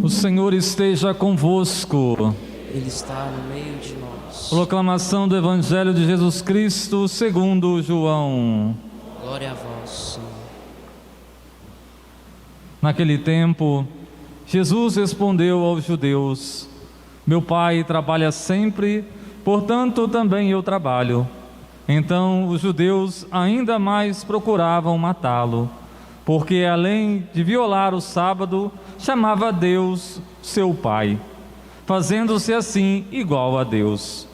O Senhor esteja convosco. Ele está no meio de nós. Proclamação do Evangelho de Jesus Cristo segundo João. Glória a vós, Senhor. Naquele tempo, Jesus respondeu aos judeus: Meu Pai trabalha sempre, portanto também eu trabalho. Então os judeus ainda mais procuravam matá-lo, porque além de violar o sábado, chamava Deus seu Pai, fazendo-se assim igual a Deus.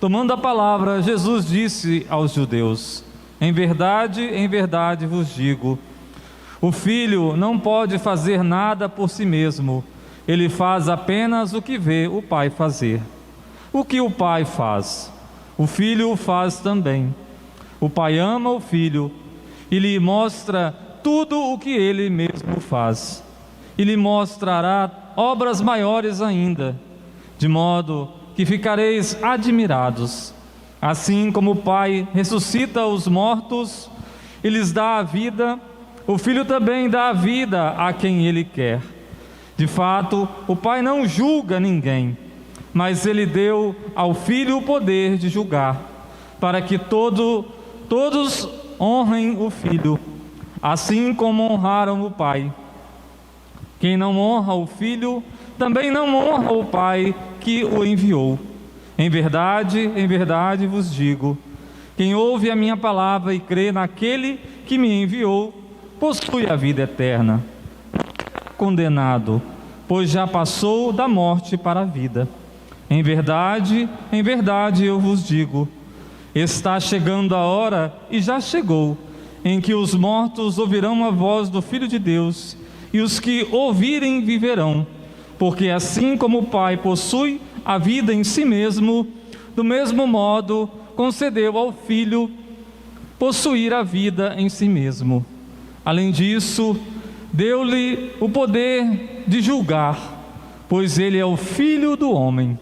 Tomando a palavra, Jesus disse aos judeus: em verdade vos digo, o Filho não pode fazer nada por si mesmo, ele faz apenas o que vê o Pai fazer. O que o Pai faz, o Filho o faz também. O Pai ama o Filho e lhe mostra tudo o que ele mesmo faz. E lhe mostrará obras maiores ainda, de modo que ficareis admirados. Assim como o Pai ressuscita os mortos e lhes dá a vida, o Filho também dá a vida a quem Ele quer. De fato, o Pai não julga ninguém, mas Ele deu ao Filho o poder de julgar, para que todos honrem o Filho, assim como honraram o Pai. Quem não honra o Filho, também não honra o Pai que o enviou. Em verdade vos digo, quem ouve a minha palavra e crê naquele que me enviou, possui a vida eterna. Condenado, pois já passou da morte para a vida. Em verdade eu vos digo, está chegando a hora, e já chegou, em que os mortos ouvirão a voz do Filho de Deus, e os que ouvirem viverão, porque assim como o Pai possui a vida em si mesmo, do mesmo modo concedeu ao Filho possuir a vida em si mesmo. Além disso, deu-lhe o poder de julgar, pois ele é o Filho do homem.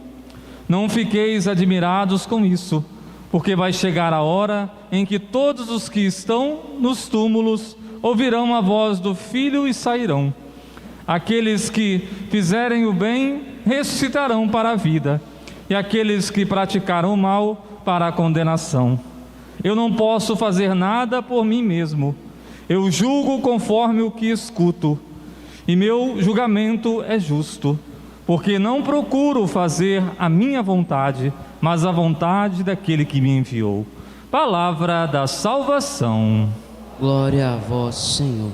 Não fiqueis admirados com isso, porque vai chegar a hora em que todos os que estão nos túmulos ouvirão a voz do Filho e sairão. Aqueles que fizerem o bem ressuscitarão para a vida, e aqueles que praticaram o mal para a condenação. Eu não posso fazer nada por mim mesmo. Eu julgo conforme o que escuto, e meu julgamento é justo, porque não procuro fazer a minha vontade, mas a vontade daquele que me enviou. Palavra da salvação. Glória a vós, Senhor.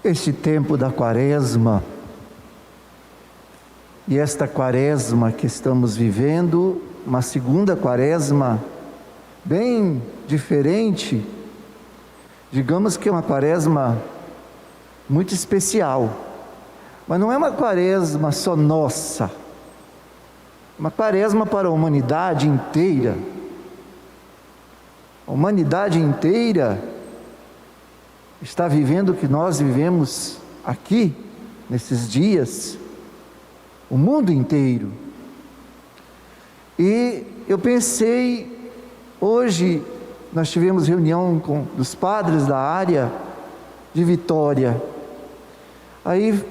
Este tempo da Quaresma, e esta Quaresma que estamos vivendo, uma segunda Quaresma bem diferente, digamos que é uma Quaresma muito especial, mas não é uma Quaresma só nossa, uma Quaresma para a humanidade inteira. A humanidade inteira está vivendo o que nós vivemos aqui, nesses dias, o mundo inteiro. E eu pensei, hoje nós tivemos reunião dos padres da área de Vitória, aí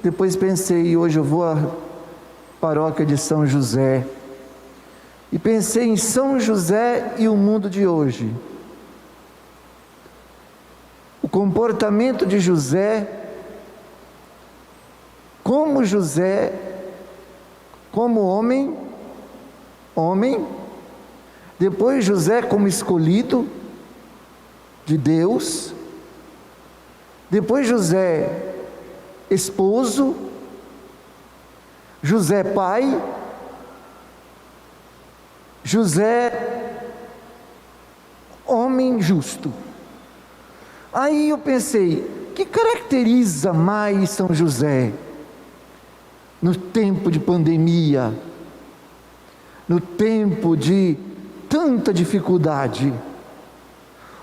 depois pensei, hoje eu vou à paróquia de São José, e pensei em São José e o mundo de hoje. O comportamento de José, como homem, depois José como escolhido de Deus, depois José esposo, José pai, José homem justo. Aí eu pensei, o que caracteriza mais São José no tempo de pandemia? no tempo de tanta dificuldade?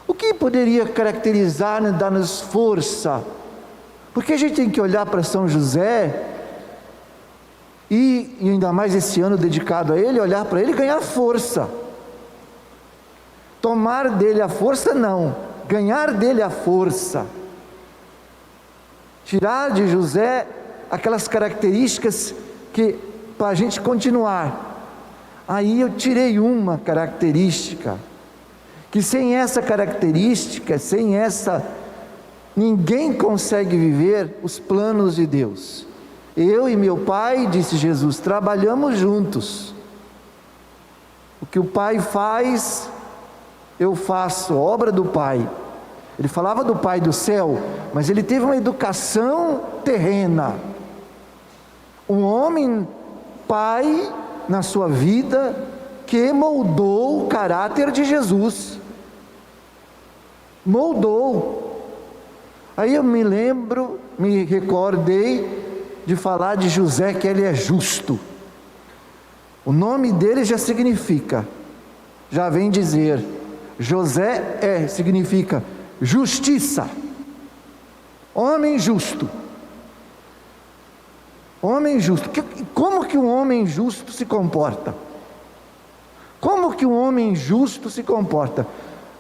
O que poderia caracterizar, né, dar-nos força? Porque a gente tem que olhar para São José e ainda mais esse ano dedicado a ele, olhar para ele e ganhar força. Tomar dele a força não, ganhar dele a força. Tirar de José aquelas características que, para a gente continuar. Aí eu tirei uma característica, que sem essa característica, sem essa, ninguém consegue viver os planos de Deus. Eu e meu pai, disse Jesus, trabalhamos juntos. O que o pai faz, eu faço, obra do pai. Ele falava do Pai do céu, mas ele teve uma educação terrena. Um homem, pai, na sua vida, que moldou o caráter de Jesus. Moldou. Aí eu me recordei de falar de José, que ele é justo. O nome dele já significa, já vem dizer, José significa justiça, homem justo. Homem justo. Como que um homem justo se comporta? Como que um homem justo se comporta?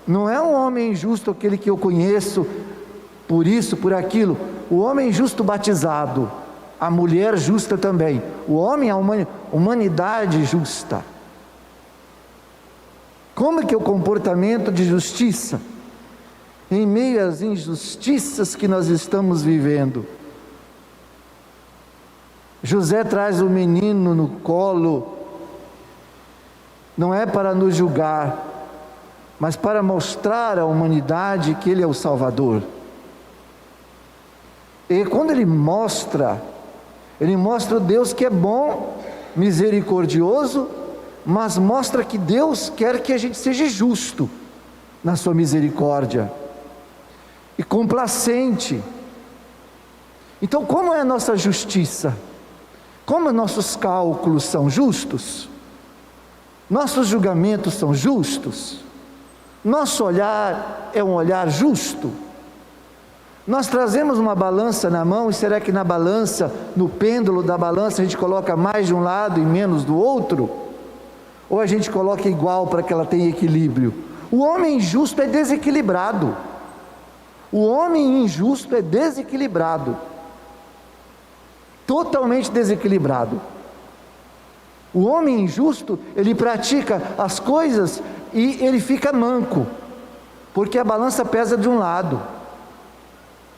Não é um homem justo aquele que eu conheço, por isso, por aquilo. O homem justo batizado, a mulher justa também. O homem, a humanidade justa. Como que é o comportamento de justiça? Em meio às injustiças que nós estamos vivendo. José traz o menino no colo, não é para nos julgar, mas para mostrar à humanidade que ele é o Salvador. E quando ele mostra o Deus que é bom, misericordioso, mas mostra que Deus quer que a gente seja justo na sua misericórdia e complacente. Então, como é a nossa justiça? Como nossos cálculos são justos? Nossos julgamentos são justos? Nosso olhar é um olhar justo? Nós trazemos uma balança na mão, e será que na balança, no pêndulo da balança, a gente coloca mais de um lado e menos do outro? Ou a gente coloca igual para que ela tenha equilíbrio? O homem justo é desequilibrado. O homem injusto é desequilibrado. Totalmente desequilibrado. O homem injusto, ele pratica as coisas e ele fica manco, porque a balança pesa de um lado,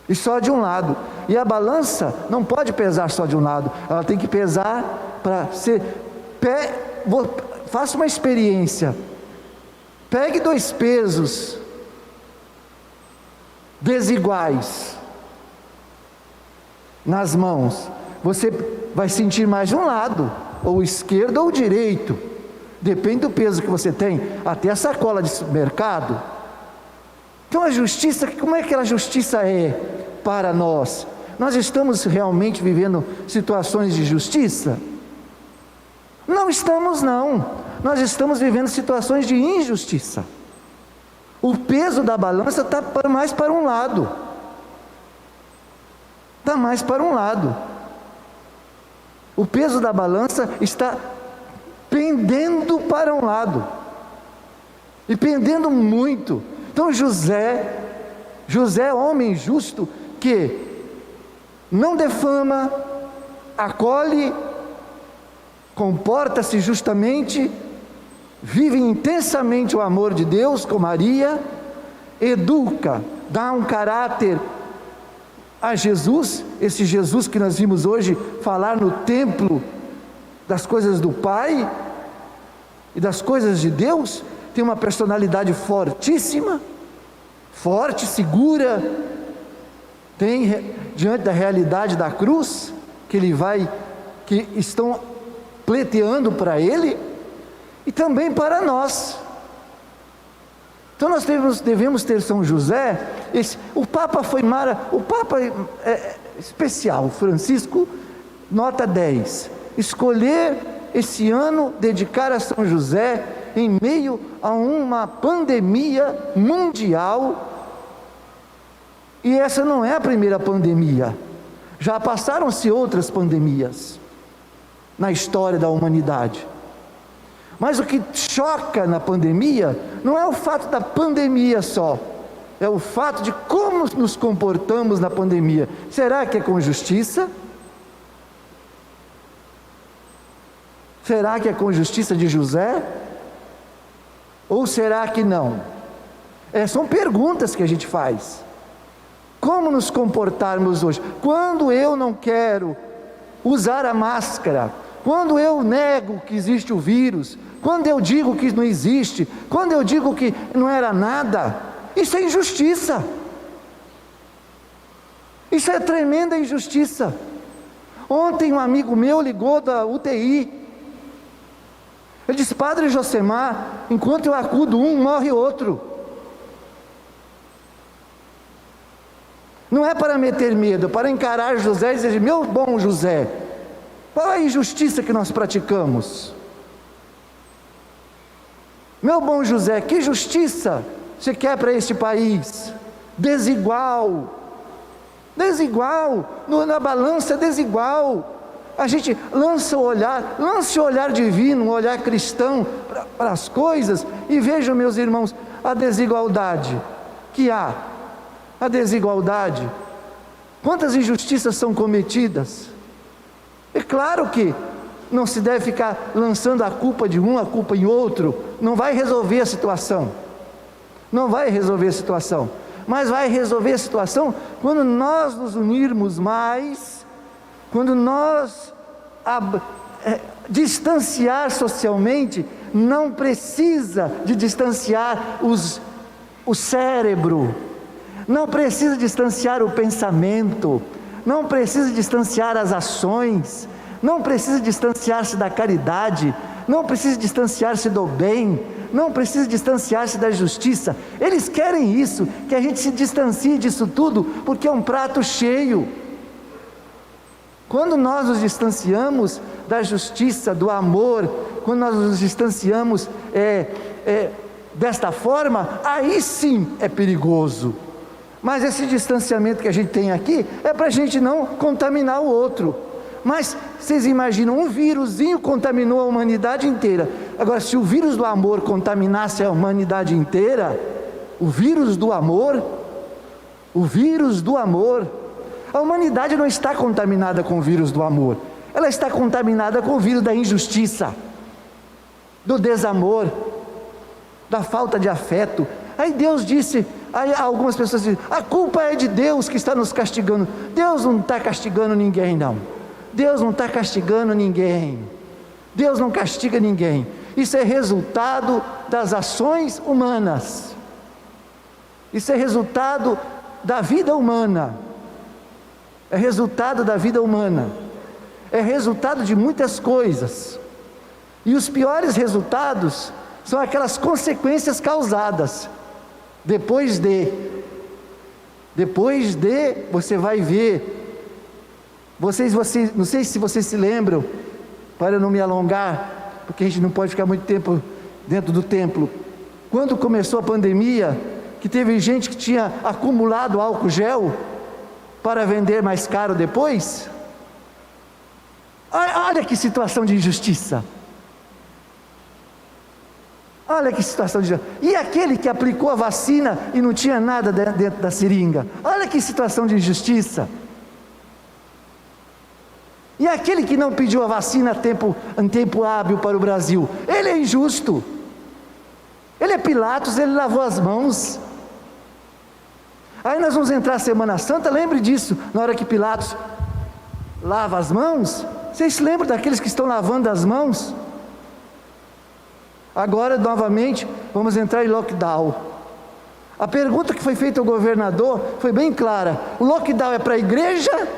e só de um lado, e a balança não pode pesar só de um lado, ela tem que pesar para ser faça uma experiência, pegue dois pesos desiguais nas mãos, você vai sentir mais de um lado, ou esquerdo ou direito, depende do peso que você tem, até a sacola de supermercado. Então a justiça, como é que a justiça é para nós? Nós estamos realmente vivendo situações de justiça? Não estamos não, nós estamos vivendo situações de injustiça. O peso da balança está mais para um lado, está mais para um lado. O peso da balança está pendendo para um lado, e pendendo muito. Então José é homem justo, que não defama, acolhe, comporta-se justamente, vive intensamente o amor de Deus com Maria, educa, dá um caráter a Jesus, esse Jesus que nós vimos hoje falar no templo das coisas do Pai e das coisas de Deus, tem uma personalidade fortíssima, forte, segura, tem diante da realidade da cruz, que estão pleiteando para ele, e também para nós. Então nós devemos ter São José. O Papa é especial, Francisco, nota 10, escolher esse ano dedicar a São José em meio a uma pandemia mundial. E essa não é a primeira pandemia, já passaram-se outras pandemias na história da humanidade. Mas o que choca na pandemia não é o fato da pandemia só, é o fato de como nos comportamos na pandemia. Será que é com justiça? Será que é com justiça de José? Ou será que não? São perguntas que a gente faz. Como nos comportarmos hoje? Quando eu não quero usar a máscara, quando eu nego que existe o vírus, quando eu digo que não existe, quando eu digo que não era nada, isso é injustiça. Isso é tremenda injustiça. Ontem um amigo meu ligou da UTI. Ele disse: Padre Josemar, enquanto eu acudo um, morre outro. Não é para meter medo, é para encarar José e dizer: meu bom José, qual é a injustiça que nós praticamos? Meu bom José, que justiça você quer para este país? Desigual, na balança é desigual. A gente lance o olhar divino, um olhar cristão para as coisas, e vejam, meus irmãos, a desigualdade que há. A desigualdade, quantas injustiças são cometidas. É claro que não se deve ficar lançando a culpa de um, a culpa em outro, não vai resolver a situação, mas vai resolver a situação quando nós nos unirmos mais, quando nós distanciar socialmente. Não precisa de distanciar o cérebro, não precisa distanciar o pensamento, não precisa distanciar as ações, não precisa distanciar-se da caridade, não precisa distanciar-se do bem, não precisa distanciar-se da justiça. Eles querem isso, que a gente se distancie disso tudo, porque é um prato cheio. Quando nós nos distanciamos da justiça, do amor, quando nós nos distanciamos desta forma, aí sim é perigoso. Mas esse distanciamento que a gente tem aqui é para a gente não contaminar o outro. Mas vocês imaginam, um vírusinho contaminou a humanidade inteira. Agora, se o vírus do amor contaminasse a humanidade inteira, o vírus do amor, a humanidade não está contaminada com o vírus do amor, ela está contaminada com o vírus da injustiça, do desamor, da falta de afeto. Aí Deus disse, aí algumas pessoas dizem: a culpa é de Deus que está nos castigando. Deus não está castigando ninguém, não. Deus não está castigando ninguém. Deus não castiga ninguém. Isso é resultado das ações humanas. Isso é resultado da vida humana. É resultado da vida humana. É resultado de muitas coisas. E os piores resultados são aquelas consequências causadas. Depois de, você vai ver. Vocês, não sei se vocês se lembram, para eu não me alongar, porque a gente não pode ficar muito tempo dentro do templo. Quando começou a pandemia, que teve gente que tinha acumulado álcool gel para vender mais caro depois. Olha que situação de injustiça. Olha que situação de injustiça. E aquele que aplicou a vacina e não tinha nada dentro da seringa. Olha que situação de injustiça. E aquele que não pediu a vacina em tempo hábil para o Brasil, ele é injusto. Ele é Pilatos, ele lavou as mãos. Aí nós vamos entrar Semana Santa, lembre disso, na hora que Pilatos lava as mãos. Vocês se lembram daqueles que estão lavando as mãos? Agora, novamente, vamos entrar em lockdown. A pergunta que foi feita ao governador foi bem clara: o lockdown é para a igreja?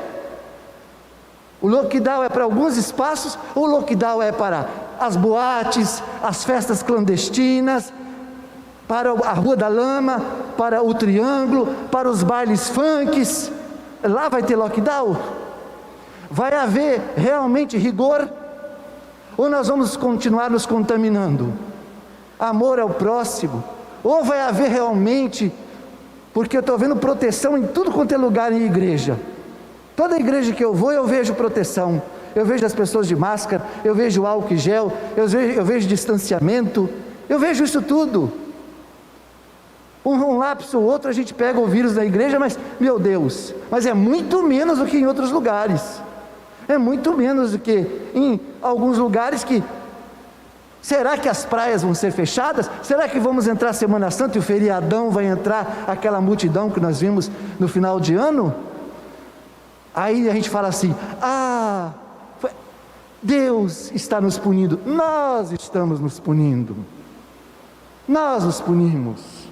O lockdown é para alguns espaços? Ou o lockdown é para as boates, as festas clandestinas, para a Rua da Lama, para o Triângulo, para os bailes funks? Lá vai ter lockdown? Vai haver realmente rigor? ou nós vamos continuar nos contaminando? Amor ao próximo, ou vai haver realmente, porque eu estou vendo proteção em tudo quanto é lugar em igreja, toda igreja que eu vou eu vejo proteção, eu vejo as pessoas de máscara, eu vejo álcool e gel, eu vejo distanciamento, eu vejo isso tudo. Um lapso ou outro a gente pega o vírus da igreja, mas meu Deus, mas é muito menos do que em outros lugares, é muito menos do que em alguns lugares que... Será que as praias vão ser fechadas? Será que vamos entrar Semana Santa e o feriadão vai entrar aquela multidão que nós vimos no final de ano? Aí a gente fala assim, Deus está nos punindo. Nós estamos nos punindo, nós nos punimos.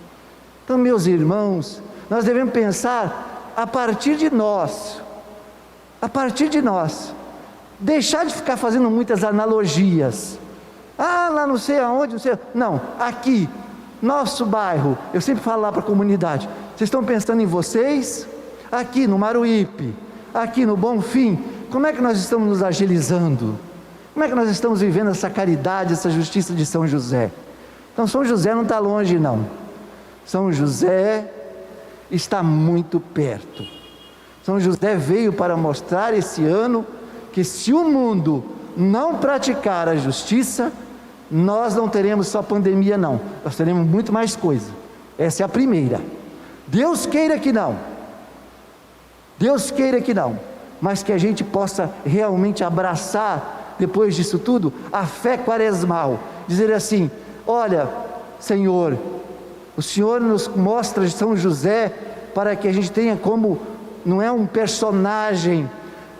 Então, meus irmãos, nós devemos pensar a partir de nós, deixar de ficar fazendo muitas analogias, lá não sei aonde, não, aqui, nosso bairro, eu sempre falo lá para a comunidade, vocês estão pensando em vocês? Aqui no Maruípe, aqui no Bonfim, como é que nós estamos nos agilizando? Como é que nós estamos vivendo essa caridade, essa justiça de São José? Então São José não está longe não, São José está muito perto. São José veio para mostrar esse ano que se o mundo não praticar a justiça, nós não teremos só pandemia não, nós teremos muito mais coisa. Essa é a primeira. Deus queira que não, mas que a gente possa realmente abraçar, depois disso tudo, a fé quaresmal, dizer assim, olha Senhor, o Senhor nos mostra São José, para que a gente tenha como, não é um personagem,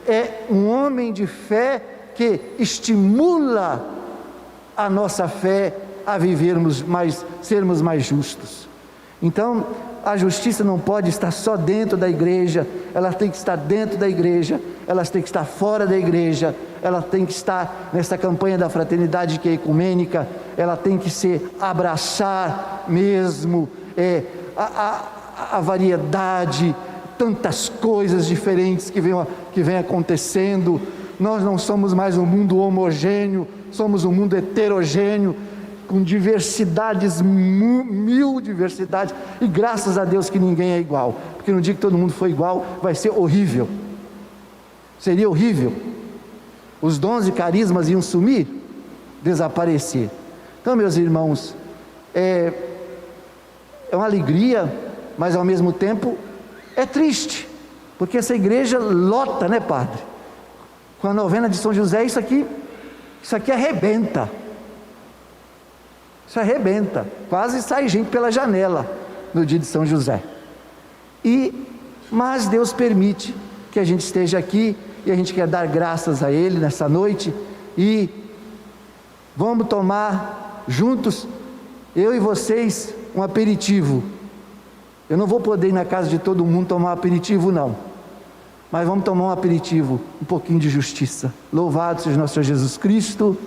é um homem de fé, que estimula a nossa fé a vivermos mais, sermos mais justos. Então, a justiça não pode estar só dentro da igreja, ela tem que estar dentro da igreja, ela tem que estar fora da igreja, ela tem que estar nessa campanha da fraternidade que é ecumênica, ela tem que se abraçar mesmo, a variedade, tantas coisas diferentes que vem acontecendo. Nós não somos mais um mundo homogêneo, somos um mundo heterogêneo, com diversidades, mil diversidades, e graças a Deus que ninguém é igual, porque no dia que todo mundo for igual, vai ser horrível, seria horrível, os dons e carismas iam sumir, desaparecer. Então, meus irmãos, é uma alegria, mas ao mesmo tempo é triste, porque essa igreja lota, né, padre? Com a novena de São José, isso aqui arrebenta. Isso arrebenta, quase sai gente pela janela no dia de São José. Mas Deus permite que a gente esteja aqui, e a gente quer dar graças a Ele nessa noite, e vamos tomar juntos, eu e vocês, um aperitivo. Eu não vou poder ir na casa de todo mundo tomar um aperitivo não, mas vamos tomar um aperitivo, um pouquinho de justiça. Louvado seja nosso Senhor Jesus Cristo.